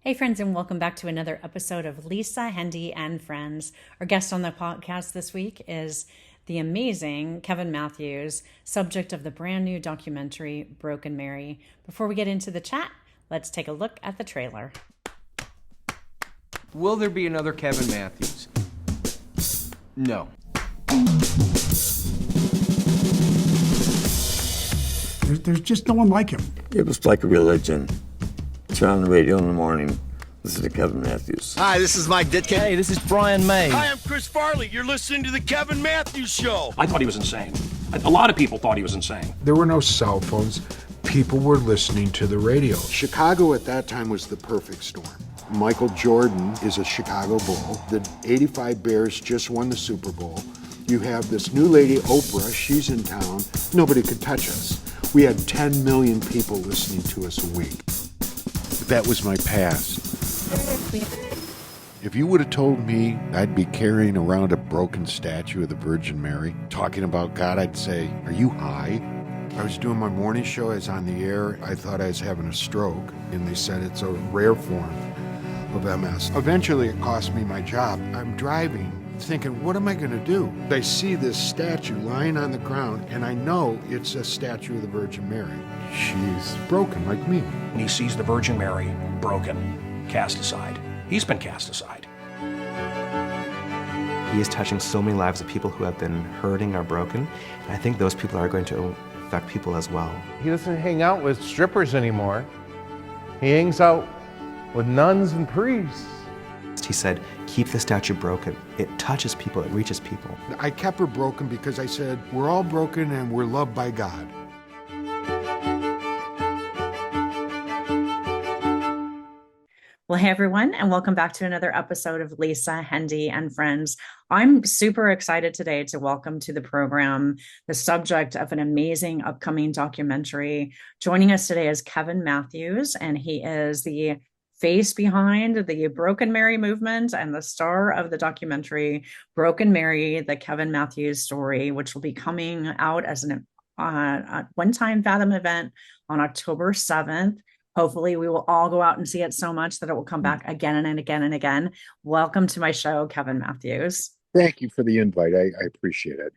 Hey, friends, and welcome back to another episode of Lisa, Hendey, and Friends. Our guest on the podcast this week is the amazing Kevin Matthews, subject of the brand new documentary Broken Mary. Before we get into the chat, let's take a look at the trailer. Will there be another Kevin Matthews? No. There's just no one like him. It was like a religion. Turn on the radio in the morning, listen to Kevin Matthews. Hi, this is Mike Ditka. Hey, this is Brian May. Hi, I'm Chris Farley. You're listening to the Kevin Matthews Show. I thought he was insane. A lot of people thought he was insane. There were no cell phones. People were listening to the radio. Chicago at that time was the perfect storm. Michael Jordan is a Chicago Bull. The '85 Bears just won the Super Bowl. You have this new lady, Oprah. She's in town. Nobody could touch us. We had 10 million people listening to us a week. That was my past. If you would have told me I'd be carrying around a broken statue of the Virgin Mary, talking about God, I'd say, are you high? I was doing my morning show, I was on the air, I thought I was having a stroke, and they said it's a rare form of MS. Eventually it cost me my job. I'm driving, thinking, what am I gonna do? I see this statue lying on the ground, and I know it's a statue of the Virgin Mary. She's broken like me. And he sees the Virgin Mary broken, cast aside. He's been cast aside. He is touching so many lives of people who have been hurting or broken. And I think those people are going to affect people as well. He doesn't hang out with strippers anymore. He hangs out with nuns and priests. He said, keep the statue broken. It touches people, it reaches people. I kept her broken because I said, we're all broken and we're loved by God. Well, hey, everyone, and welcome back to another episode of Lisa, Hendey, and Friends. I'm super excited today to welcome to the program the subject of an amazing upcoming documentary. Joining us today is Kevin Matthews, and he is the face behind the Broken Mary movement and the star of the documentary Broken Mary, the Kevin Matthews story, which will be coming out as a one-time Fathom event on October 7th. Hopefully we will all go out and see it so much that it will come back again and again and again. Welcome to my show, Kevin Matthews. Thank you for the invite. I appreciate it.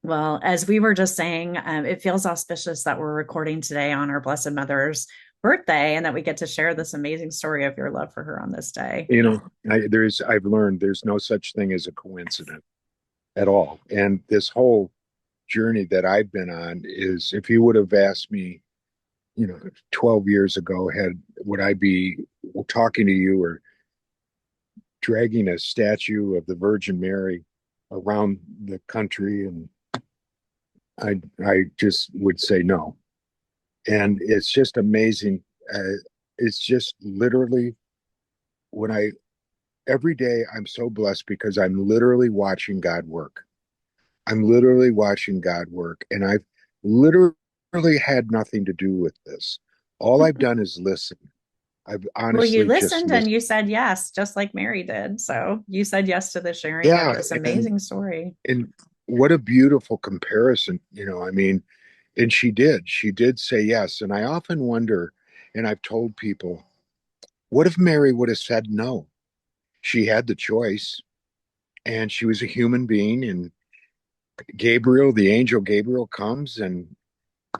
Well, as we were just saying, it feels auspicious that we're recording today on our Blessed Mother's birthday and that we get to share this amazing story of your love for her on this day. You know, I've learned there's no such thing as a coincidence at all. And this whole journey that I've been on is, if you would have asked me, 12 years ago, would I be talking to you or dragging a statue of the Virgin Mary around the country? And I just would say no. And it's just amazing. It's just literally every day I'm so blessed because I'm literally watching God work. I'm literally watching God work. And I've literally had nothing to do with this. All I've done is listen. I've honestly you listened and you said yes, just like Mary did. So you said yes to the sharing of this amazing story. And what a beautiful comparison, and she did say yes. And I often wonder, and I've told people, what if Mary would have said no? She had the choice, and she was a human being, and the angel Gabriel comes and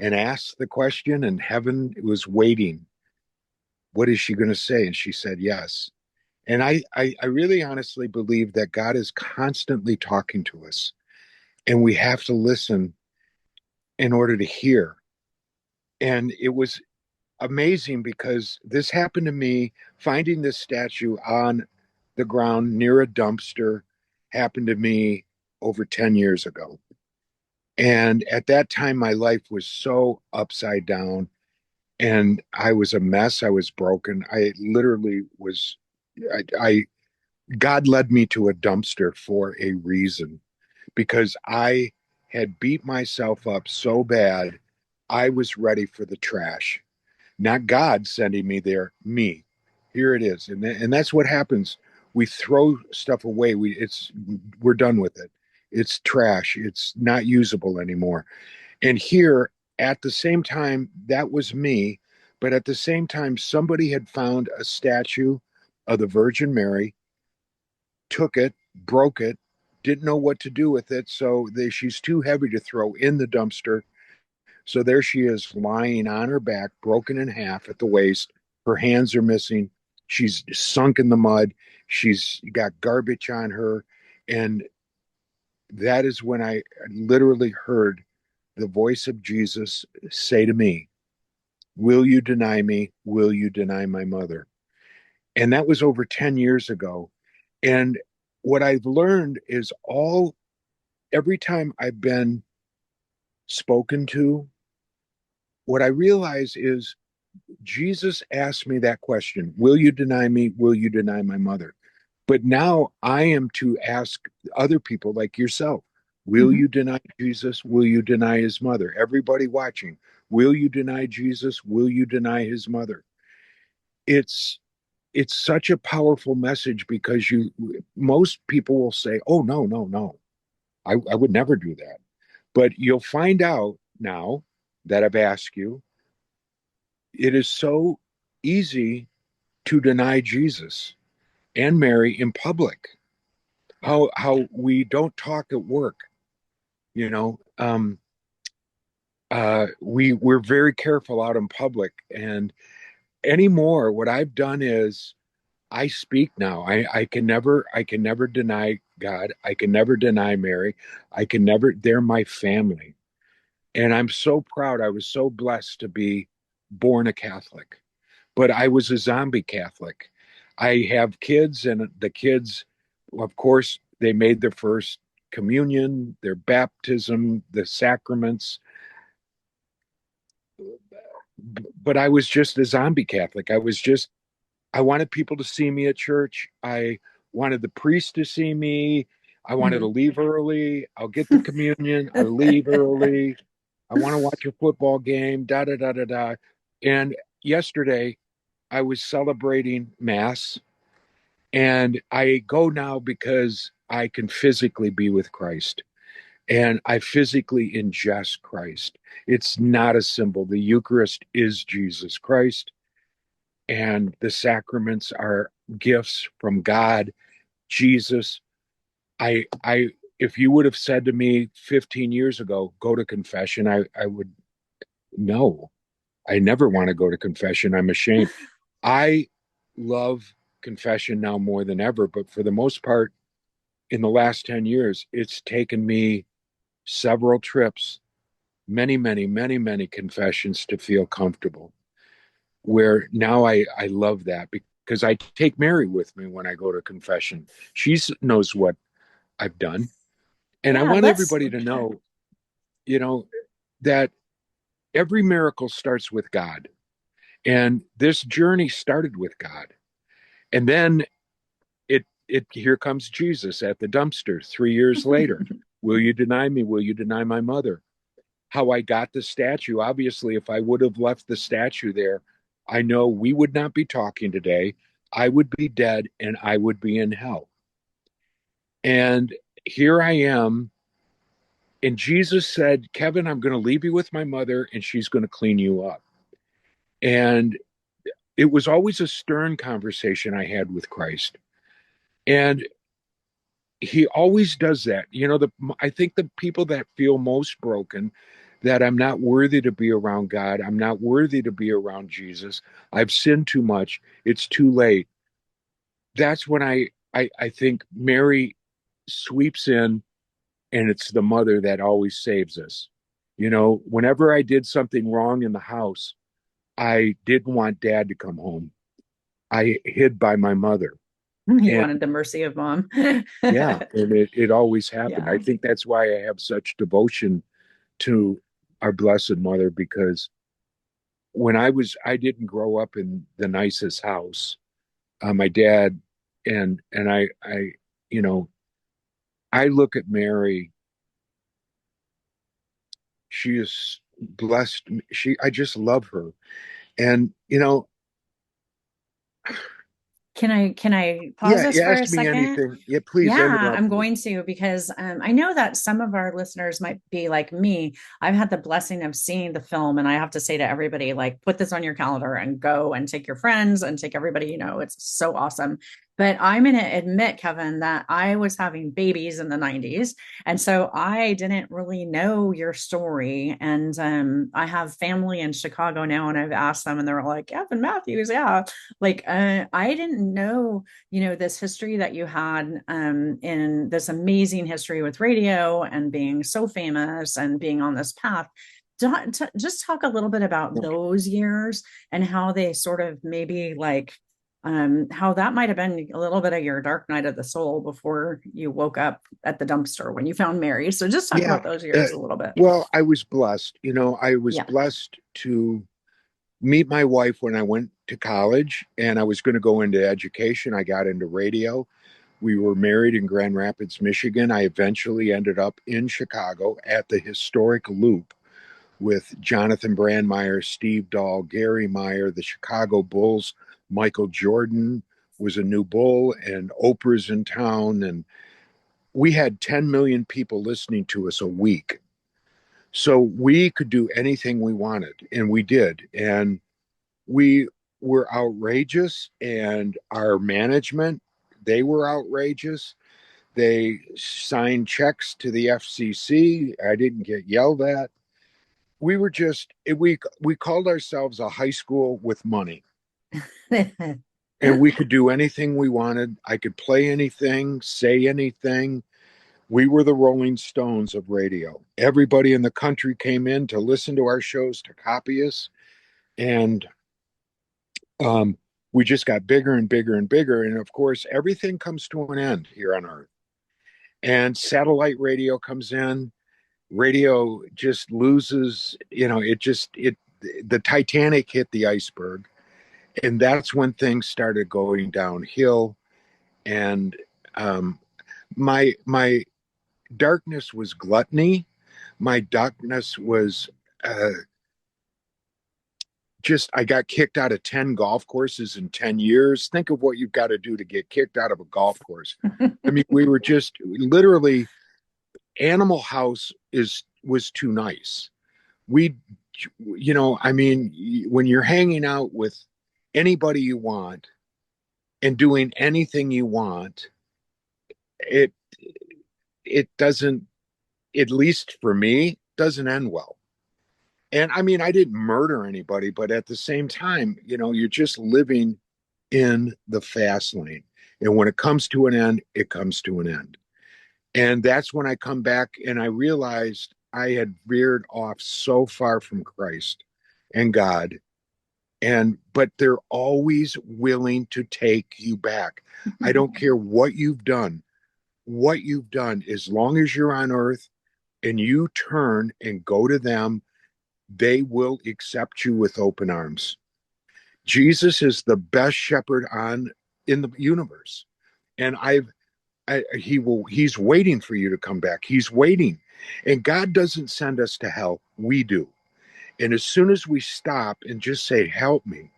asks the question, and heaven was waiting. What is she going to say? And she said yes. And I really honestly believe that God is constantly talking to us, and we have to listen in order to hear. And it was amazing because this happened to me. Finding this statue on the ground near a dumpster happened to me over 10 years ago. And at that time, my life was so upside down and I was a mess. I was broken. I literally was, God led me to a dumpster for a reason, because I had beat myself up so bad. I was ready for the trash, not God sending me there, me. Here it is. And that's what happens. We throw stuff away. We're done with it. It's trash. It's not usable anymore. And here, at the same time, that was me, But at the same time, somebody had found a statue of the Virgin Mary, took it, broke it, didn't know what to do with it. So she's too heavy to throw in the dumpster. So there she is lying on her back, broken in half at the waist. Her hands are missing. She's sunk in the mud. She's got garbage on her. And that is when I literally heard the voice of Jesus say to me, "Will you deny me? Will you deny my mother?" And that was over 10 years ago. And what I've learned is every time I've been spoken to, what I realize is Jesus asked me that question, "Will you deny me? Will you deny my mother?" But now I am to ask other people like yourself, will Mhm. you deny Jesus? Will you deny his mother? Everybody watching, will you deny Jesus? Will you deny his mother? It's it's such a powerful message because most people will say, "Oh, no, no, no. I would never do that." But you'll find out now that I've asked you, it is so easy to deny Jesus and Mary in public. Yeah. How we don't talk at work, you know. We're very careful out in public, and anymore, what I've done is I speak now. I can never deny God. I can never deny Mary. I can never. They're my family, and I'm so proud. I was so blessed to be born a Catholic, but I was a zombie Catholic. I have kids, and the kids, of course, they made their first communion, their baptism, the sacraments, but I was just a zombie Catholic. I wanted people to see me at church. I wanted the priest to see me. I wanted to Mhm. leave early. I'll get the communion. I leave early. I want to watch a football game, da da da da da. And yesterday, I was celebrating Mass, and I go now because I can physically be with Christ and I physically ingest Christ. It's not a symbol. The Eucharist is Jesus Christ, and the sacraments are gifts from God, Jesus. If you would have said to me 15 years ago, go to confession, I would, no, I never want to go to confession. I'm ashamed. I love confession now more than ever, but for the most part, in the last 10 years, it's taken me several trips, many, many, many, many confessions to feel comfortable. Where now I love that because I take Mary with me when I go to confession. She knows what I've done. And I Yeah, want let's everybody to know, you know, that every miracle starts with God. And this journey started with God. And then it here comes Jesus at the dumpster 3 years later. Will you deny me? Will you deny my mother? How I got the statue. Obviously, if I would have left the statue there, I know we would not be talking today. I would be dead and I would be in hell. And here I am. And Jesus said, "Kevin, I'm going to leave you with my mother and she's going to clean you up." And it was always a stern conversation I had with Christ. And he always does that. I think the people that feel most broken, that I'm not worthy to be around God, I'm not worthy to be around Jesus, I've sinned too much, it's too late. That's when I think Mary sweeps in, and it's the mother that always saves us. Whenever I did something wrong in the house, I didn't want dad to come home. I hid by my mother. you And wanted the mercy of mom. yeah, and it always happened. I Yeah. think that's why I have such devotion to our Blessed Mother, because I didn't grow up in the nicest house. My dad and you know, I look at Mary. She is blessed. I just love her, and Can I pause Yeah, this you for a ask me second? anything. Yeah, please Yeah, interrupt I'm me. going to because I know that some of our listeners might be like me. I've had the blessing of seeing the film, and I have to say to everybody, like, put this on your calendar and go and take your friends and take everybody. It's so awesome. But I'm going to admit, Kevin, that I was having babies in the 90s. And so I didn't really know your story. And I have family in Chicago now, and I've asked them, and they're like, Kevin Matthews, yeah. Like, I didn't know this history that you had in this amazing history with radio and being so famous and being on this path. Just talk a little bit about those years and how they sort of maybe like how that might have been a little bit of your dark night of the soul before you woke up at the dumpster when you found Mary. So just talk Yeah. about those Uh, years a little bit. well, I was blessed. I was Yeah. blessed to meet my wife when I went to college, and I was going to go into education. I got into radio. We were married in Grand Rapids, Michigan. I eventually ended up in Chicago at the historic Loop with Jonathan Brandmeier, Steve Dahl, Gary Meyer, the Chicago Bulls. Michael Jordan was a new bull, and Oprah's in town. And we had 10 million people listening to us a week. So we could do anything we wanted, and we did. And we were outrageous, and our management, they were outrageous. They signed checks to the FCC. I didn't get yelled at. We were just we called ourselves a high school with money, and we could do anything we wanted. I could play anything, say anything. We were the Rolling Stones of radio. Everybody in the country came in to listen to our shows, to copy us, and um, we just got bigger and bigger and bigger. And of course, everything comes to an end here on Earth. And satellite radio comes in. Radio just loses. The Titanic hit the iceberg, and that's when things started going downhill. And um, my darkness was gluttony. My darkness was uh, just I got kicked out of 10 golf courses in 10 years. Think of what you've got to do to get kicked out of a golf course. I mean, we were just literally Animal House was too nice. We I mean, when you're hanging out with anybody you want and doing anything you want, it it doesn't, at least for me, doesn't end well. And I mean, I didn't murder anybody, but at the same time, you're just living in the fast lane. And when it comes to an end, it comes to an end. And that's when I come back and I realized I had veered off so far from Christ and God. But they're always willing to take you back. I don't care what you've done, as long as you're on earth and you turn and go to them, they will accept you with open arms. Jesus is the best shepherd on in the universe. And he's waiting for you to come back. He's waiting. And God doesn't send us to hell. We do. And as soon as we stop and just say, help me,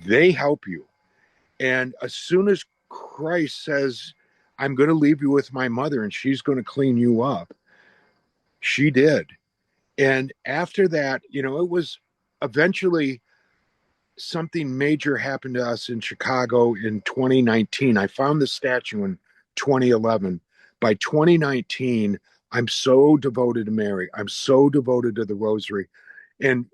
they help you. And as soon as Christ says, I'm going to leave you with my mother and she's going to clean you up, she did. And after that, it was eventually something major happened to us in Chicago in 2019. I found the statue in 2011. By 2019, I'm so devoted to Mary. I'm so devoted to the Rosary. And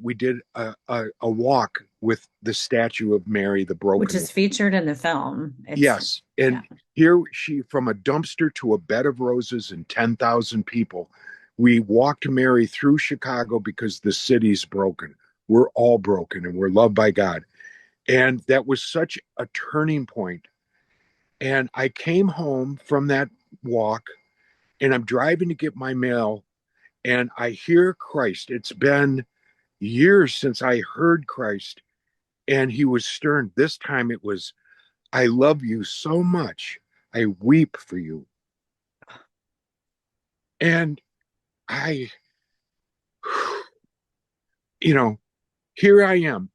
we did a walk with the statue of Mary, the Which broken one. is featured in the film. Yes. Yeah. And here she, from a dumpster to a bed of roses and 10,000 people, we walked Mary through Chicago because the city's broken. We're all broken and we're loved by God. And that was such a turning point. And I came home from that walk and I'm driving to get my mail and I hear Christ. It's been years since I heard Christ, and he was stern. This time it was, I love you so much. I weep for you. And I, here I am.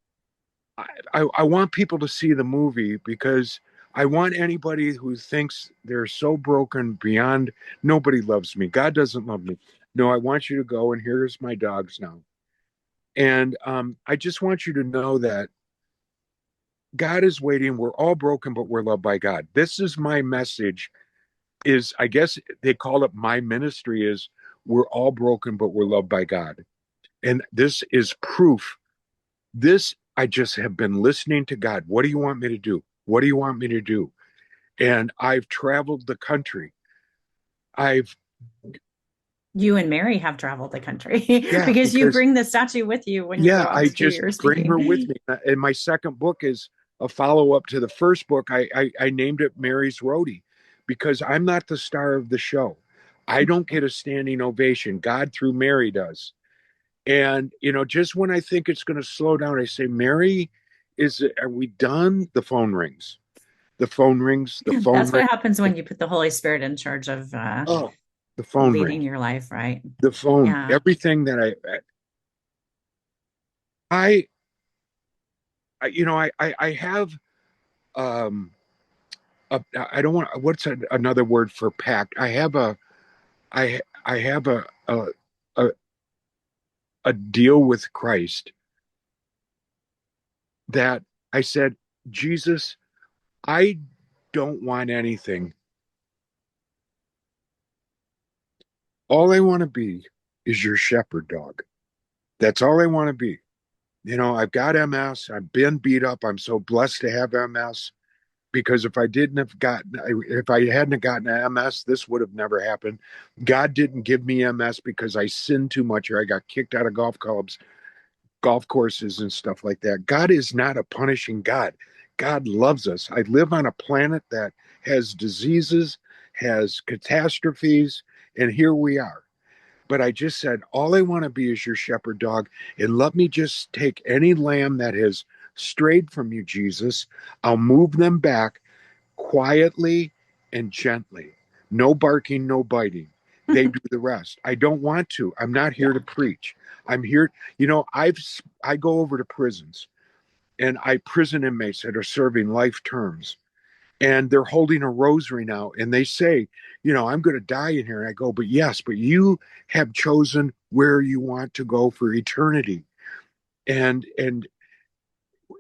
I want people to see the movie because I want anybody who thinks they're so broken beyond nobody loves me. God doesn't love me. No, I want you to go, and here's my dogs now. And I just want you to know that God is waiting. We're all broken, but we're loved by God. This is my message. Is I guess they call it my ministry is we're all broken, but we're loved by God. And this is proof. This I just have been listening to God. What do you want me to do? What do you want me to do? And I've traveled the country. I've You and Mary have traveled the country yeah, because you because bring the statue with you when you go yeah, out I to do just your bring her with speaking. me. And my second book is a follow-up to the first book. I named it Mary's Roadie because I'm not the star of the show. I don't get a standing ovation. God through Mary does. And just when I think it's going to slow down, I say, Mary, are we done? The phone rings. The phone rings. The phone That's rings. what happens when you put the Holy Spirit in charge of Oh, the phone leading rings. your life, right? The phone. Yeah. Everything that I I have um I don't want what's another word for pact. I have a a deal with Christ that I said, Jesus, I don't want anything. All I want to be is your shepherd dog. That's all I want to be. I've got MS. I've been beat up. I'm so blessed to have MS because if I hadn't have gotten MS, this would have never happened. God didn't give me MS because I sinned too much or I got kicked out of golf clubs, golf courses, and stuff like that. God is not a punishing God. God loves us. I live on a planet that has diseases, has catastrophes, and here we are. But I just said, all I want to be is your shepherd dog. And let me just take any lamb that has strayed from you, Jesus. I'll move them back quietly and gently. No barking, no biting. They do the rest. I don't want to. I'm not here Yeah. to preach. I'm here. I go over to prisons and I prison inmates that are serving life terms and they're holding a rosary now and they say, I'm going to die in here. And I go, but yes, but you have chosen where you want to go for eternity. And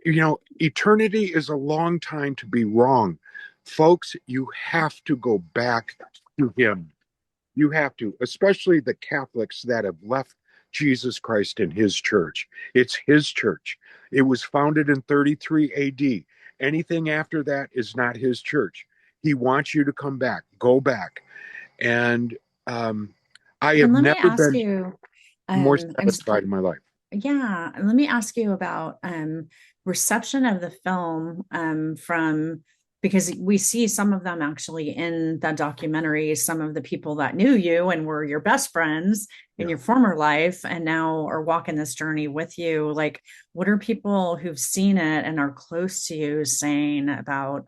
eternity is a long time to be wrong. Folks, you have to go back to him. You have to, especially the Catholics that have left Jesus Christ in his church. It's his church. It was founded in 33 AD. Anything after that is not his church. He wants you to come back, go back. And I have And let me never ask been you, more I'm satisfied in my life. yeah, and let me ask you about reception of the film from because we see some of them actually in the documentary, some of the people that knew you and were your best friends in Yeah. your former life and now are walking this journey with you. Like, what are people who've seen it and are close to you saying about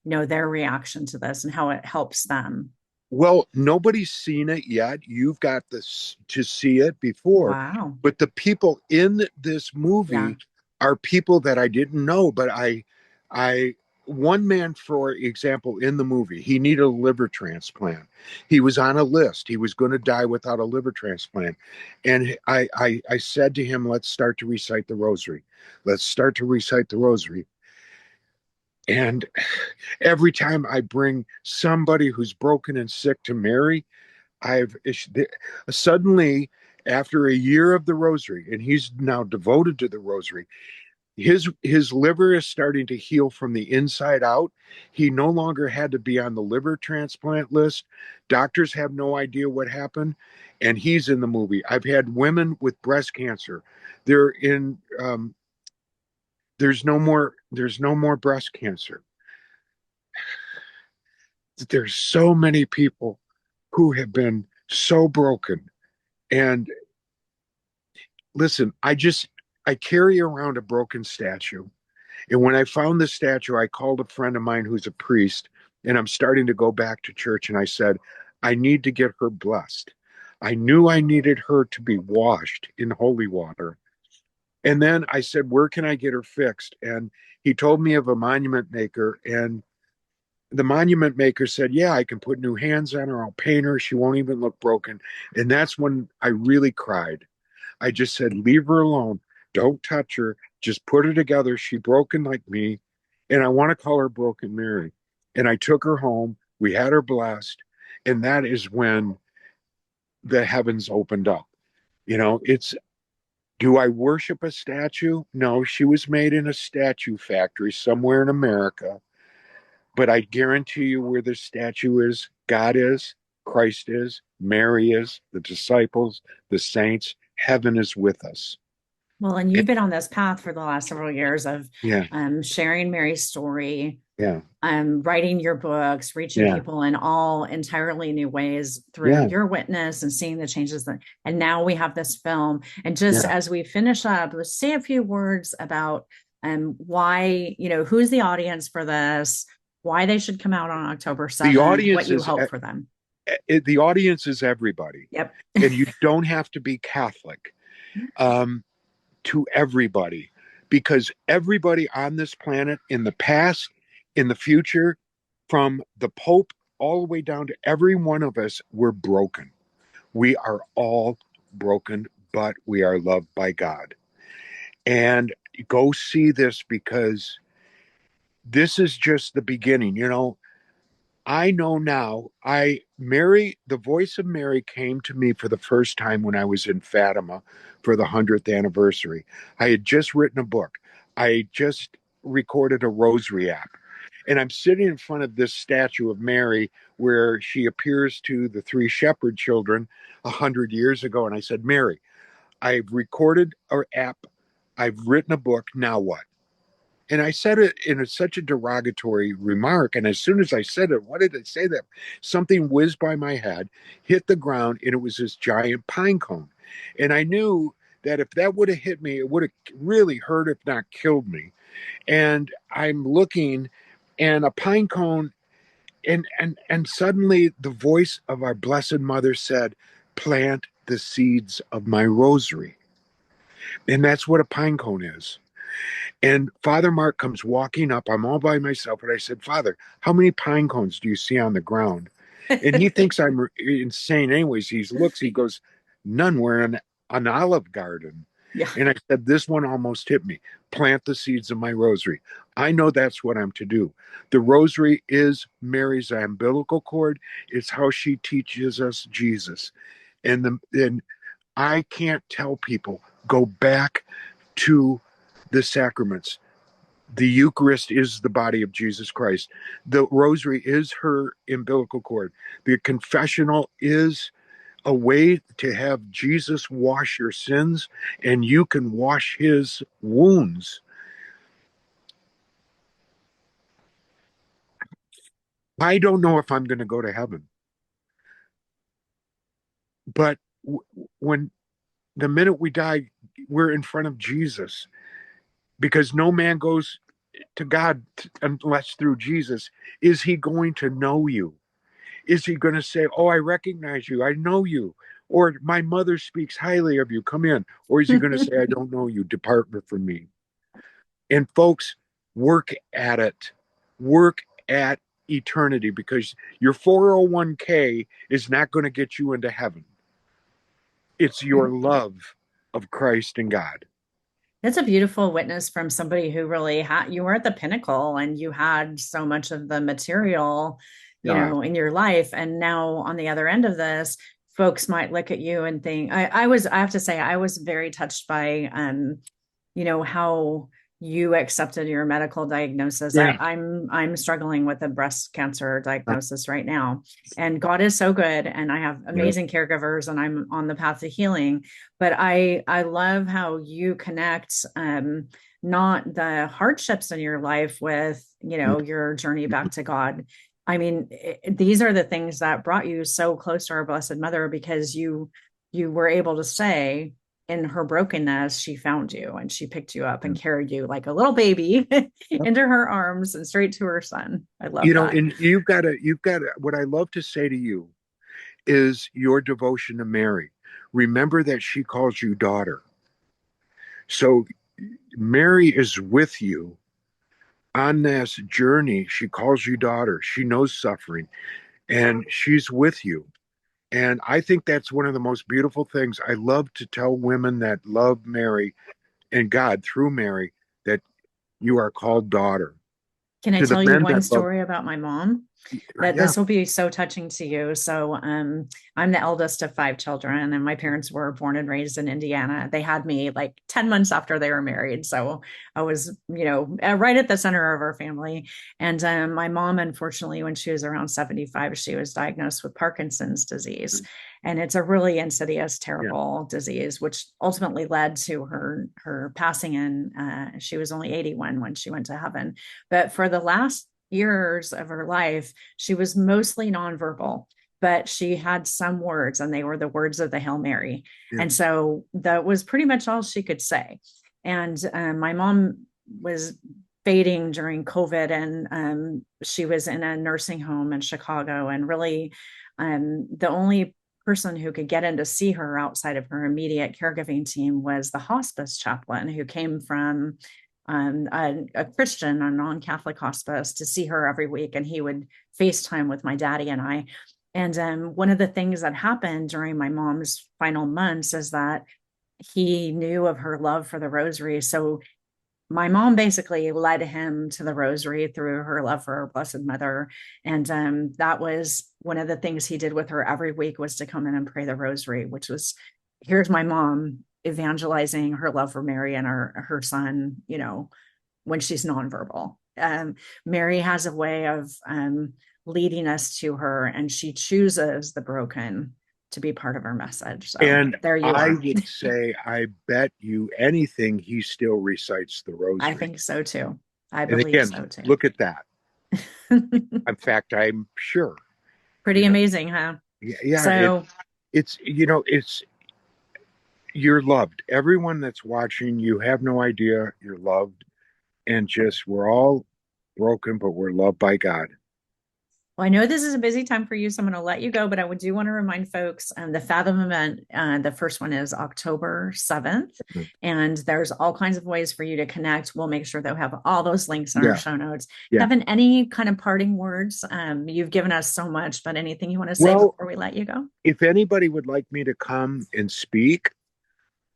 their reaction to this and how it helps them? Well, nobody's seen it yet. You've got this to see it before, Wow. but the people in this Yeah. movie are people that I didn't know. But I, one man, for example, in the movie, he needed a liver transplant. He was on a list. He was going to die without a liver transplant, and I said to him, "Let's start to recite the rosary. Let's start to recite the rosary." And every time I bring somebody who's broken and sick to Mary, I've suddenly, after a year of the rosary, and he's now devoted to the rosary, his liver is starting to heal from the inside out. He no longer had to be on the liver transplant list. Doctors have no idea what happened, and he's in the movie. I've had women with breast cancer. They're in. There's no more. There's no more breast cancer. There's so many people who have been so broken. And listen, I carry around a broken statue. And when I found the statue, I called a friend of mine who's a priest, and I'm starting to go back to church. And I said, I need to get her blessed. I knew I needed her to be washed in holy water. And then I said, where can I get her fixed? And he told me of a monument maker. And the monument maker said, yeah, I can put new hands on her. I'll paint her. She won't even look broken. And that's when I really cried. I just said, leave her alone. Don't touch her. Just put her together. She's broken like me. And I want to call her Broken Mary. And I took her home. We had her blessed. And that is when the heavens opened up. It's, do I worship a statue? No, she was made in a statue factory somewhere in America. But I guarantee you where the statue is, God is, Christ is, Mary is, the disciples, the saints, heaven is with us. Well, and you've been on this path for the last several years of Yeah, sharing Mary's story, yeah, writing your books, reaching yeah, people in all entirely new ways through yeah, your witness and seeing the changes that, and now we have this film. And just yeah. as we finish up, let's say a few words about why, who's the audience for this, why they should come out on October The 7th, what audience you is hope for them. the audience is everybody, Yep. and you don't have to be Catholic. To everybody, because everybody on this planet, in the past, in the future, from the Pope all the way down to every one of us, we're broken. We are all broken, but we are loved by God. And go see this, because this is just the beginning. I know now, the voice of Mary came to me for the first time when I was in Fatima for the 100th anniversary. I had just written a book. I just recorded a rosary app. And I'm sitting in front of this statue of Mary where she appears to the three shepherd children 100 years ago. And I said, Mary, I've recorded an app. I've written a book. Now what? And I said it in such a derogatory remark. And as soon as I said it, what did I say that? Something whizzed by my head, hit the ground, and it was this giant pine cone. And I knew that if that would have hit me, it would have really hurt, if not killed me. And I'm looking, and a pine cone, and suddenly the voice of our Blessed Mother said, plant the seeds of my rosary. And that's what a pine cone is. And Father Mark comes walking up. I'm all by myself. And I said, Father, how many pine cones do you see on the ground? And he thinks I'm insane anyways. He goes, none. We're in an olive garden. Yeah. And I said, this one almost hit me. Plant the seeds of my rosary. I know that's what I'm to do. The rosary is Mary's umbilical cord. It's how she teaches us Jesus. And I can't tell people, go back to the sacraments. The Eucharist is the body of Jesus Christ. The rosary is her umbilical cord. The confessional is a way to have Jesus wash your sins, and you can wash his wounds. I don't know if I'm going to go to heaven, but when the minute we die, we're in front of Jesus, because no man goes to God unless through Jesus. Is he going to know you? Is he going to say, oh, I recognize you, I know you, or my mother speaks highly of you, come in? Or is he going to say, I don't know you, depart from me? And folks, work at it. Work at eternity, because your 401k is not going to get you into heaven. It's your love of Christ and God. That's a beautiful witness from somebody who really had, you were at the pinnacle and you had so much of the material, in your life. And now on the other end of this, folks might look at you and think, I have to say, I was very touched by, how you accepted your medical diagnosis. Yeah. I'm struggling with a breast cancer diagnosis right now, and God is so good, and I have amazing caregivers, and I'm on the path to healing. But I love how you connect not the hardships in your life with your journey back to God. I mean, these are the things that brought you so close to our Blessed Mother, because you were able to say, in her brokenness, she found you and she picked you up and carried you like a little baby into her arms and straight to her son. I love that. And you've got what I love to say to you is your devotion to Mary. Remember that she calls you daughter. So Mary is with you on this journey. She calls you daughter. She knows suffering and she's with you. And I think that's one of the most beautiful things. I love to tell women that love Mary and God through Mary that you are called daughter. Can I To the tell you men one that love, story about my mom? That yeah, this will be so touching to you. So, I'm the eldest of five children, and my parents were born and raised in Indiana. They had me like 10 months after they were married. So I was, right at the center of our family. And my mom, unfortunately, when she was around 75, she was diagnosed with Parkinson's disease. And it's a really insidious, yeah. terrible disease, which ultimately led to her passing. And she was only 81 when she went to heaven. But for the last years of her life, she was mostly nonverbal, but she had some words, and they were the words of the Hail Mary. Yeah. And so that was pretty much all she could say. And my mom was fading during COVID, and she was in a nursing home in Chicago. And really, the only person who could get in to see her outside of her immediate caregiving team was the hospice chaplain who came from a Christian, a non-Catholic hospice, to see her every week, and he would FaceTime with my daddy and I. And one of the things that happened during my mom's final months is that he knew of her love for the rosary. So my mom basically led him to the rosary through her love for her Blessed Mother. And that was one of the things he did with her every week, was to come in and pray the rosary, which was, here's my mom evangelizing her love for Mary and her son, when she's nonverbal. Mary has a way of leading us to her, and she chooses the broken to be part of her message. So And there you I are. would say, I bet you anything he still recites the I rosary. think so too. I And believe again, so too. look at that. In fact, I'm sure. Pretty amazing, huh? Yeah, So it's you're loved. Everyone that's watching, you have no idea you're loved, and just we're all broken, but we're loved by God. well, I know this is a busy time for you, so I'm going to let you go, but I do want to remind folks the Fathom event. The first one is October 7th, and there's all kinds of ways for you to connect. We'll make sure that we have all those links in our Yeah, show notes. yeah. Kevin, any kind of parting words? You've given us so much, but anything you want to say Well, before we let you go? if anybody would like me to come and speak,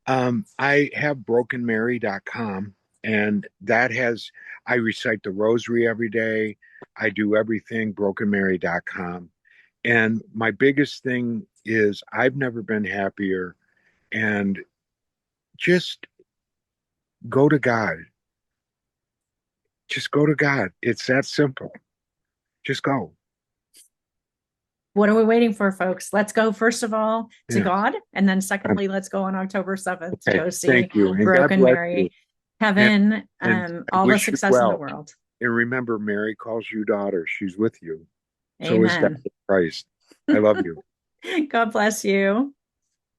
I have brokenmary.com, and that has, I recite the rosary every day. I do everything, brokenmary.com. And my biggest thing is I've never been happier. And just go to God. Just go to God. It's that simple. Just go. What are we waiting for, folks? Let's go, first of all, to Yeah. God. And then secondly, let's go on October 7th to Okay. go see Thank you. And God Broken bless Mary. you. Kevin, And I all the wish you success in the well. world. And remember, Mary calls you daughter. She's with you. So is God Amen. in Christ. I love you. God bless you.